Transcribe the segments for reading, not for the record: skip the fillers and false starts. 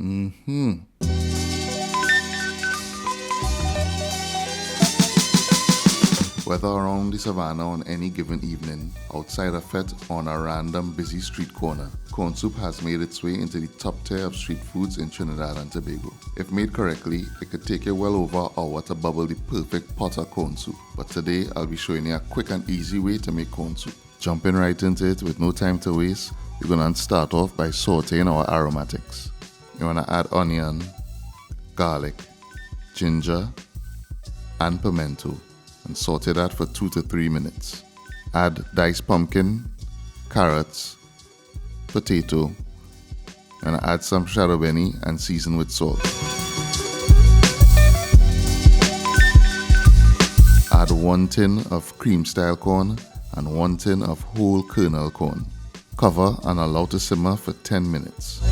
Mmhmm. Whether around the Savannah on any given evening, outside a fete, or on a random busy street corner, corn soup has made its way into the top tier of street foods in Trinidad and Tobago. If made correctly, it could take you well over an hour to bubble the perfect pot of corn soup. But today, I'll be showing you a quick and easy way to make corn soup. Jumping right into it with no time to waste, we're going to start off by sauteing our aromatics. You want to add onion, garlic, ginger, and pimento, and saute that for 2 to 3 minutes. Add diced pumpkin, carrots, potato, and add some shadow benny and season with salt. Add 1 tin of cream style corn and 1 tin of whole kernel corn. Cover and allow to simmer for 10 minutes.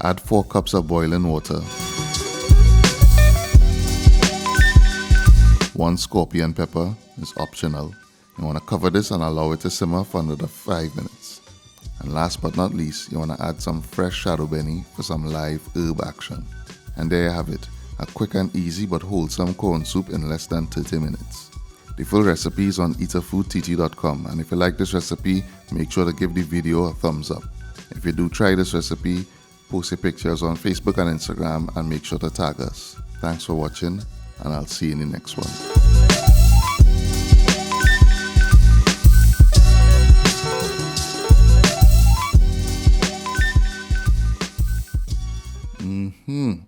Add 4 cups of boiling water, 1 scorpion pepper is optional. You want to cover this and allow it to simmer for another 5 minutes. And last but not least, you want to add some fresh shadow benny for some live herb action. And there you have it, a quick and easy but wholesome corn soup in less than 30 minutes. The full recipe is on eatahfood.com, and if you like this recipe, make sure to give the video a thumbs up. If you do try this recipe, post your pictures on Facebook and Instagram and make sure to tag us. Thanks for watching, and I'll see you in the next one. Mmhmm.